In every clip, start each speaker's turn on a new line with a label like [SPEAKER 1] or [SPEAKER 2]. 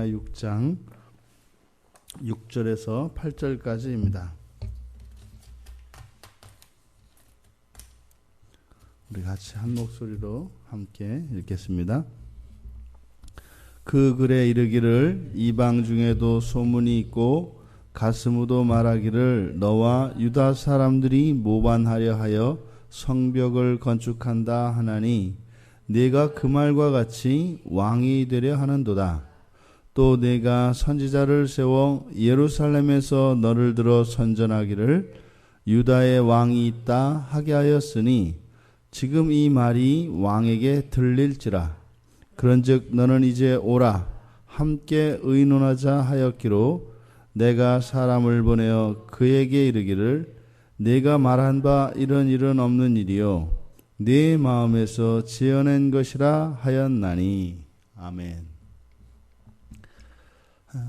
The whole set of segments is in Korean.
[SPEAKER 1] 느헤미야 6장 6절에서 8절까지입니다. 우리 같이 한 목소리로 함께 읽겠습니다. 그 글에 이르기를 이방 중에도 소문이 있고 가스무도 말하기를 너와 유다 사람들이 모반하려 하여 성벽을 건축한다 하나니 네가 그 말과 같이 왕이 되려 하는도다. 또 네가 선지자를 세워 예루살렘에서 너를 들어 선전하기를 유다의 왕이 있다 하게 하였으니 지금 이 말이 왕에게 들릴지라. 그런즉 너는 이제 오라 함께 의논하자 하였기로 내가 사람을 보내어 그에게 이르기를 네가 말한 바 이런 일은 없는 일이요 네 마음에서 지어낸 것이라 하였나니. 아멘.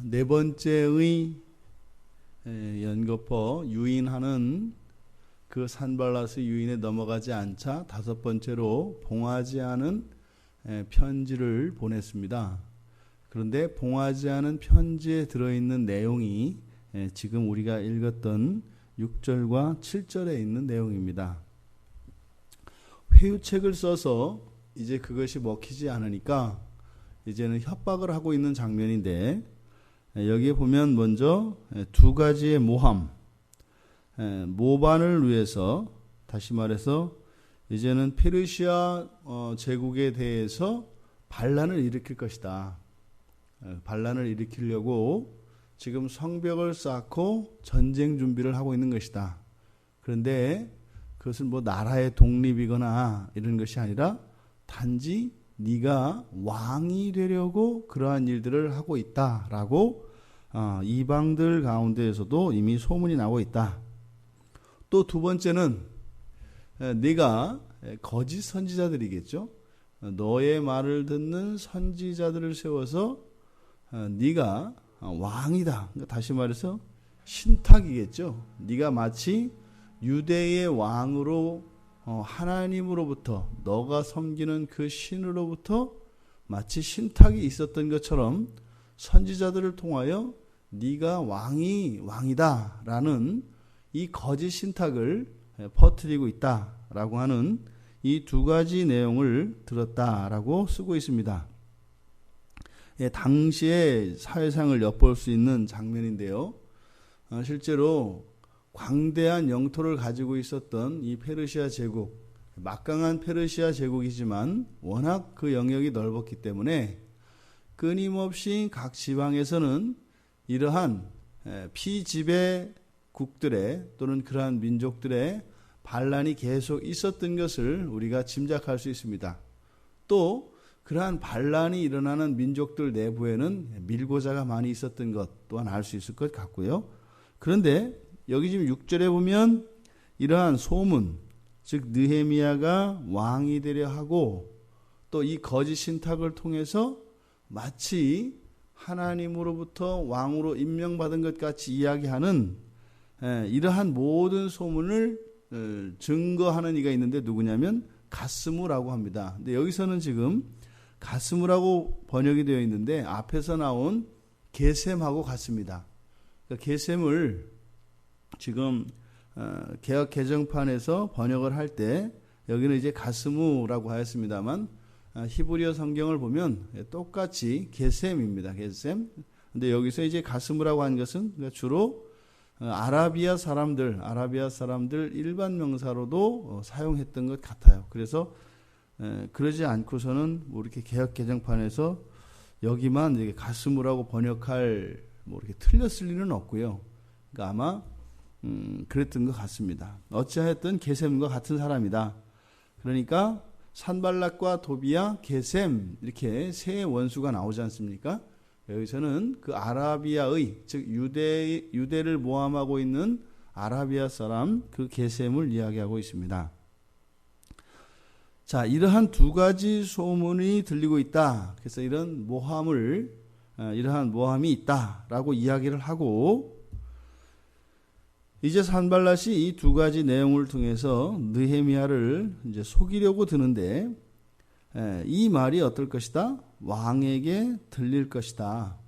[SPEAKER 1] 네 번째의 연거포 유인하는 그 산발라스 유인에 넘어가지 않자 다섯 번째로 봉하지 않은 편지를 보냈습니다. 그런데 봉하지 않은 편지에 들어있는 내용이 지금 우리가 읽었던 6절과 7절에 있는 내용입니다. 회유책을 써서 이제 그것이 먹히지 않으니까 이제는 협박을 하고 있는 장면인데 여기에 보면 먼저 두 가지의 모함, 모반을 위해서 다시 말해서 이제는 페르시아 제국에 대해서 반란을 일으킬 것이다. 반란을 일으키려고 지금 성벽을 쌓고 전쟁 준비를 하고 있는 것이다. 그런데 그것은 뭐 나라의 독립이거나 이런 것이 아니라 단지 네가 왕이 되려고 그러한 일들을 하고 있다라고 이방들 가운데에서도 이미 소문이 나고 있다. 또 두 번째는 네가 거짓 선지자들이겠죠. 너의 말을 듣는 선지자들을 세워서 네가 왕이다. 그러니까 다시 말해서 신탁이겠죠. 네가 마치 유대의 왕으로 하나님으로부터 너가 섬기는 그 신으로부터 마치 신탁이 있었던 것처럼 선지자들을 통하여 네가 왕이다라는 이 거짓 신탁을 퍼뜨리고 있다라고 하는 이 두 가지 내용을 들었다라고 쓰고 있습니다. 당시의 사회상을 엿볼 수 있는 장면인데요. 실제로 광대한 영토를 가지고 있었던 이 페르시아 제국, 막강한 페르시아 제국이지만 워낙 그 영역이 넓었기 때문에 끊임없이 각 지방에서는 이러한 피지배국들의 또는 그러한 민족들의 반란이 계속 있었던 것을 우리가 짐작할 수 있습니다. 또 그러한 반란이 일어나는 민족들 내부에는 밀고자가 많이 있었던 것 또한 알 수 있을 것 같고요. 그런데 여기 지금 6절에 보면 이러한 소문, 즉 느헤미야가 왕이 되려 하고 또 이 거짓 신탁을 통해서 마치 하나님으로부터 왕으로 임명받은 것 같이 이야기하는 이러한 모든 소문을 증거하는 이가 있는데 누구냐면 가스무라고 합니다. 근데 여기서는 지금 가스무라고 번역이 되어 있는데 앞에서 나온 게셈하고 같습니다. 그러니까 게셈을 지금 개역 개정판에서 번역을 할 때 여기는 이제 가스무라고 하였습니다만 히브리어 성경을 보면 똑같이 게셈입니다. 게셈. 근데 여기서 이제 가스무라고 한 것은 주로 아라비아 사람들 일반 명사로도 사용했던 것 같아요. 그래서 그러지 않고서는 뭐 이렇게 개역 개정판에서 여기만 이렇게 가스무라고 번역할 뭐 이렇게 틀렸을 리는 없고요. 그러니까 아마 그랬던 것 같습니다. 어찌하였든 게셈과 같은 사람이다. 그러니까 산발락과 도비야, 게셈 이렇게 세 원수가 나오지 않습니까? 여기서는 그 아라비아의 즉 유대를 모함하고 있는 아라비아 사람 그 게셈을 이야기하고 있습니다. 자, 이러한 두 가지 소문이 들리고 있다. 그래서 이러한 모함이 있다라고 이야기를 하고 이제 산발랏이 이 두 가지 내용을 통해서 느헤미야를 이제 속이려고 드는데 이 말이 어떨 것이다? 왕에게 들릴 것이다.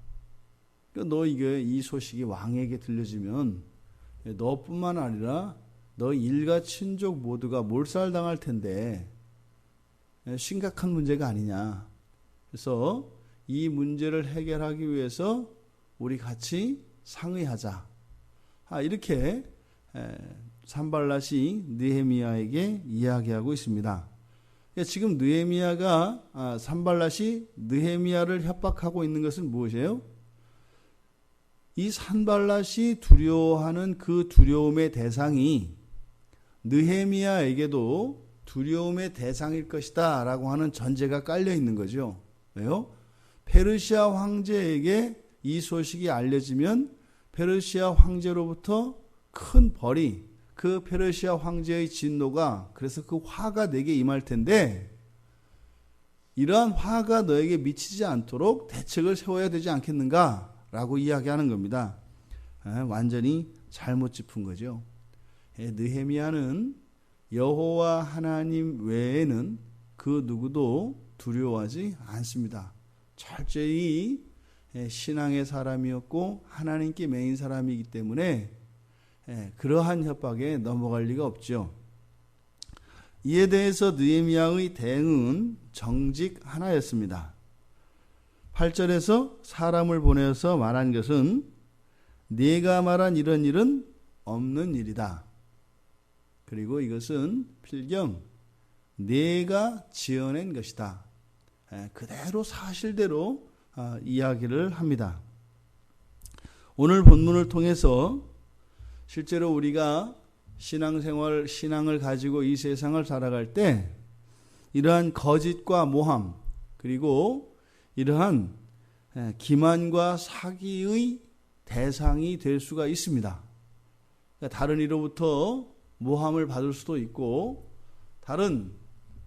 [SPEAKER 1] 너 이 소식이 왕에게 들려지면 너뿐만 아니라 너 일가 친족 모두가 몰살당할 텐데 심각한 문제가 아니냐. 그래서 이 문제를 해결하기 위해서 우리 같이 상의하자. 이렇게 산발랏이 느헤미야에게 이야기하고 있습니다. 지금 느헤미야가 산발랏이 느헤미야를 협박하고 있는 것은 무엇이에요? 이 산발랏이 두려워하는 그 두려움의 대상이 느헤미야에게도 두려움의 대상일 것이다 라고 하는 전제가 깔려 있는 거죠. 왜요? 페르시아 황제에게 이 소식이 알려지면 페르시아 황제로부터 큰 벌이, 그 페르시아 황제의 진노가, 그래서 그 화가 내게 임할 텐데 이러한 화가 너에게 미치지 않도록 대책을 세워야 되지 않겠는가 라고 이야기하는 겁니다. 완전히 잘못 짚은 거죠. 느헤미야는 여호와 하나님 외에는 그 누구도 두려워하지 않습니다. 철저히 신앙의 사람이었고 하나님께 매인 사람이기 때문에 그러한 협박에 넘어갈 리가 없죠. 이에 대해서 느헤미야의 대응은 정직 하나였습니다. 8절에서 사람을 보내서 말한 것은 네가 말한 이런 일은 없는 일이다. 그리고 이것은 필경 네가 지어낸 것이다. 그대로 사실대로 이야기를 합니다. 오늘 본문을 통해서 실제로 우리가 신앙생활, 신앙을 가지고 이 세상을 살아갈 때 이러한 거짓과 모함, 그리고 이러한 기만과 사기의 대상이 될 수가 있습니다. 다른 이로부터 모함을 받을 수도 있고 다른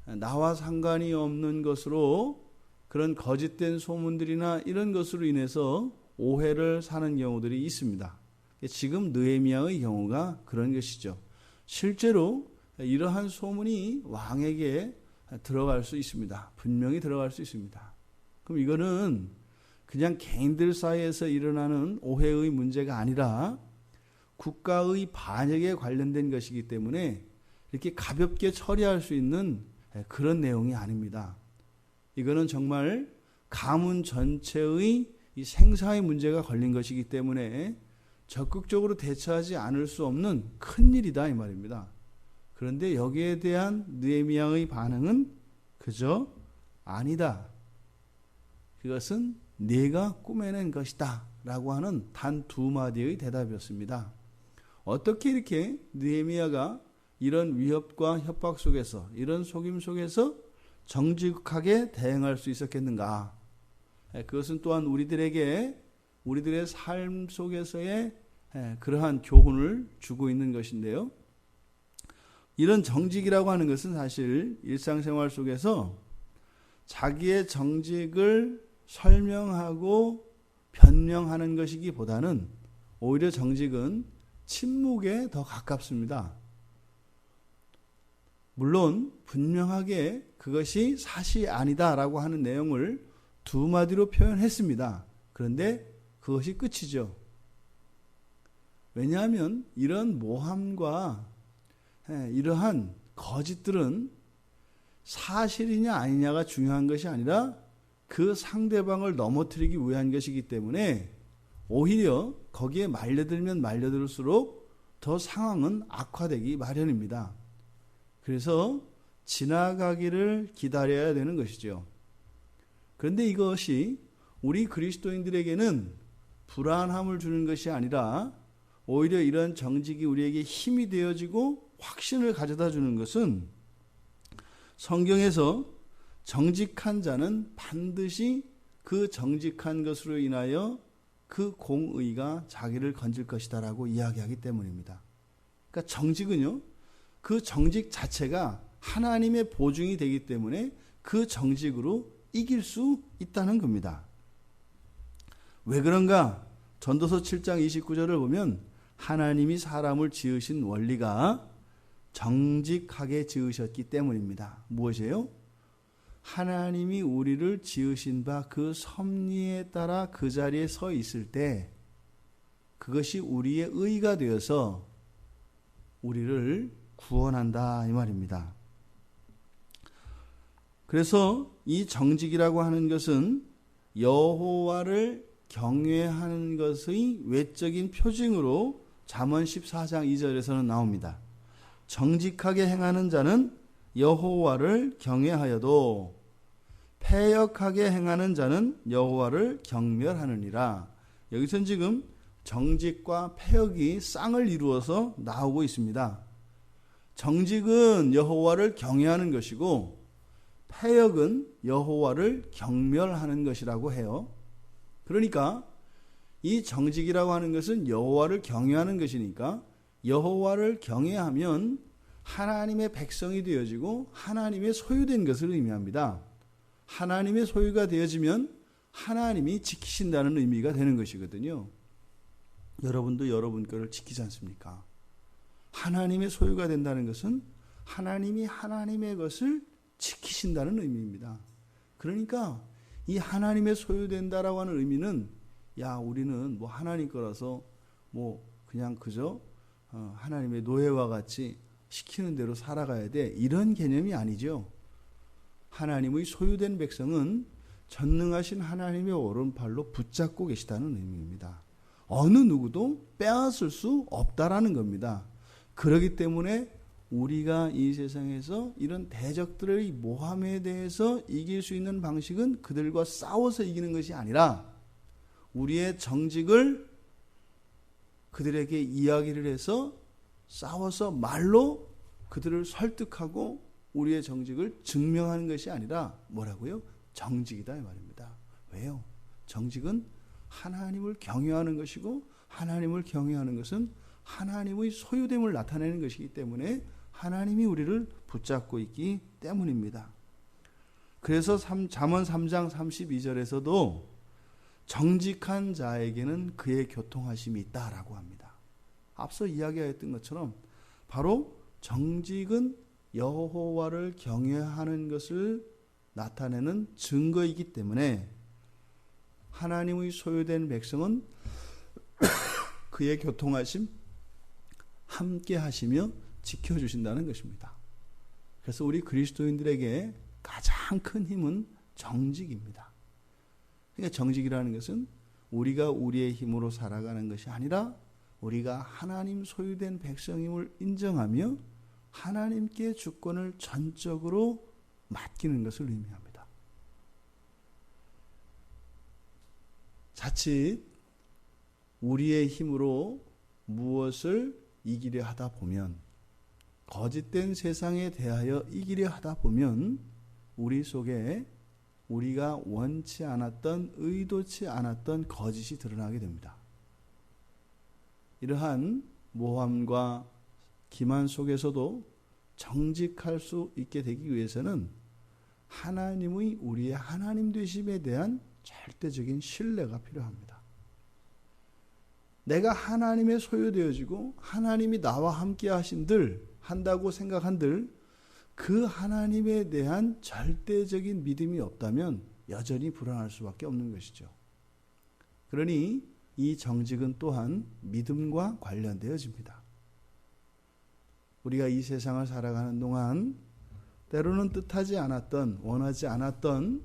[SPEAKER 1] 나와 상관이 없는 것으로 그런 거짓된 소문들이나 이런 것으로 인해서 오해를 사는 경우들이 있습니다. 지금 느헤미야의 경우가 그런 것이죠. 실제로 이러한 소문이 왕에게 들어갈 수 있습니다. 분명히 들어갈 수 있습니다. 그럼 이거는 그냥 개인들 사이에서 일어나는 오해의 문제가 아니라 국가의 반역에 관련된 것이기 때문에 이렇게 가볍게 처리할 수 있는 그런 내용이 아닙니다. 이거는 정말 가문 전체의 이 생사의 문제가 걸린 것이기 때문에 적극적으로 대처하지 않을 수 없는 큰일이다 이 말입니다. 그런데 여기에 대한 느헤미야의 반응은 그저 아니다. 그것은 네가 꾸며낸 것이다 라고 하는 단 두 마디의 대답이었습니다. 어떻게 이렇게 느헤미야가 이런 위협과 협박 속에서, 이런 속임 속에서 정직하게 대응할 수 있었겠는가? 그것은 또한 우리들의 삶 속에서의 그러한 교훈을 주고 있는 것인데요. 이런 정직이라고 하는 것은 사실 일상생활 속에서 자기의 정직을 설명하고 변명하는 것이기보다는 오히려 정직은 침묵에 더 가깝습니다. 물론 분명하게 그것이 사실이 아니다라고 하는 내용을 두 마디로 표현했습니다. 그런데 그것이 끝이죠. 왜냐하면 이런 모함과 이러한 거짓들은 사실이냐 아니냐가 중요한 것이 아니라 그 상대방을 넘어뜨리기 위한 것이기 때문에 오히려 거기에 말려들면 말려들수록 더 상황은 악화되기 마련입니다. 그래서 지나가기를 기다려야 되는 것이죠. 그런데 이것이 우리 그리스도인들에게는 불안함을 주는 것이 아니라 오히려 이런 정직이 우리에게 힘이 되어지고 확신을 가져다 주는 것은 성경에서 정직한 자는 반드시 그 정직한 것으로 인하여 그 공의가 자기를 건질 것이다 라고 이야기하기 때문입니다. 그러니까 정직은요, 그 정직 자체가 하나님의 보증이 되기 때문에 그 정직으로 이길 수 있다는 겁니다. 왜 그런가? 전도서 7장 29절을 보면 하나님이 사람을 지으신 원리가 정직하게 지으셨기 때문입니다. 무엇이에요? 하나님이 우리를 지으신 바 그 섭리에 따라 그 자리에 서 있을 때 그것이 우리의 의가 되어서 우리를 구원한다 이 말입니다. 그래서 이 정직이라고 하는 것은 여호와를 경외하는 것의 외적인 표징으로 잠언 14장 2절에서는 나옵니다. 정직하게 행하는 자는 여호와를 경외하여도 패역하게 행하는 자는 여호와를 경멸하느니라. 여기서는 지금 정직과 패역이 쌍을 이루어서 나오고 있습니다. 정직은 여호와를 경외하는 것이고 패역은 여호와를 경멸하는 것이라고 해요. 그러니까 이 정직이라고 하는 것은 여호와를 경외하는 것이니까 여호와를 경외하면 하나님의 백성이 되어지고 하나님의 소유된 것을 의미합니다. 하나님의 소유가 되어지면 하나님이 지키신다는 의미가 되는 것이거든요. 여러분도 여러분 것을 지키지 않습니까? 하나님의 소유가 된다는 것은 하나님이 하나님의 것을 지키신다는 의미입니다. 그러니까 이 하나님의 소유된다라고 하는 의미는 야 우리는 뭐 하나님 거라서 뭐 그냥 그저 하나님의 노예와 같이 시키는 대로 살아가야 돼 이런 개념이 아니죠. 하나님의 소유된 백성은 전능하신 하나님의 오른팔로 붙잡고 계시다는 의미입니다. 어느 누구도 빼앗을 수 없다라는 겁니다. 그렇기 때문에 우리가 이 세상에서 이런 대적들의 모함에 대해서 이길 수 있는 방식은 그들과 싸워서 이기는 것이 아니라 우리의 정직을 그들에게 이야기를 해서 싸워서 말로 그들을 설득하고 우리의 정직을 증명하는 것이 아니라 뭐라고요? 정직이다 이 말입니다. 왜요? 정직은 하나님을 경외하는 것이고 하나님을 경외하는 것은 하나님의 소유됨을 나타내는 것이기 때문에 하나님이 우리를 붙잡고 있기 때문입니다. 그래서 잠언 3장 32절에서도 정직한 자에게는 그의 교통하심이 있다라고 합니다. 앞서 이야기했던 것처럼 바로 정직은 여호와를 경외하는 것을 나타내는 증거이기 때문에 하나님의 소유된 백성은 그의 교통하심 함께 하시며 지켜주신다는 것입니다. 그래서 우리 그리스도인들에게 가장 큰 힘은 정직입니다. 그러니까 정직이라는 것은 우리가 우리의 힘으로 살아가는 것이 아니라 우리가 하나님 소유된 백성임을 인정하며 하나님께 주권을 전적으로 맡기는 것을 의미합니다. 자칫 우리의 힘으로 무엇을 이기려 하다 보면 거짓된 세상에 대하여 이기려 하다 보면 우리 속에 우리가 원치 않았던 의도치 않았던 거짓이 드러나게 됩니다. 이러한 모함과 기만 속에서도 정직할 수 있게 되기 위해서는 하나님의 우리의 하나님 되심에 대한 절대적인 신뢰가 필요합니다. 내가 하나님의 소유되어지고 하나님이 나와 함께 하신들 한다고 생각한들 그 하나님에 대한 절대적인 믿음이 없다면 여전히 불안할 수밖에 없는 것이죠. 그러니 이 정직은 또한 믿음과 관련되어집니다. 우리가 이 세상을 살아가는 동안 때로는 뜻하지 않았던 원하지 않았던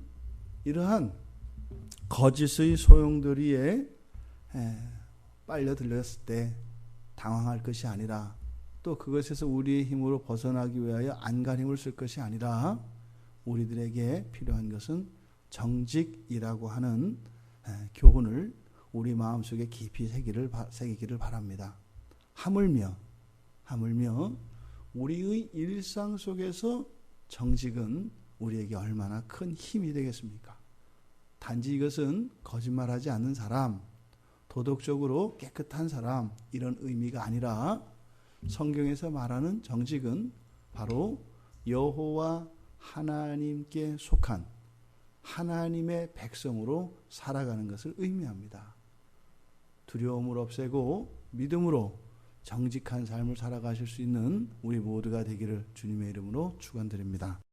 [SPEAKER 1] 이러한 거짓의 소용돌이에 빨려 들렸을 때 당황할 것이 아니라 또 그것에서 우리의 힘으로 벗어나기 위하여 안간힘을 쓸 것이 아니라 우리들에게 필요한 것은 정직이라고 하는 교훈을 우리 마음속에 깊이 새기기를 바랍니다. 하물며 우리의 일상 속에서 정직은 우리에게 얼마나 큰 힘이 되겠습니까? 단지 이것은 거짓말하지 않는 사람, 도덕적으로 깨끗한 사람 이런 의미가 아니라 성경에서 말하는 정직은 바로 여호와 하나님께 속한 하나님의 백성으로 살아가는 것을 의미합니다. 두려움을 없애고 믿음으로 정직한 삶을 살아가실 수 있는 우리 모두가 되기를 주님의 이름으로 축원드립니다.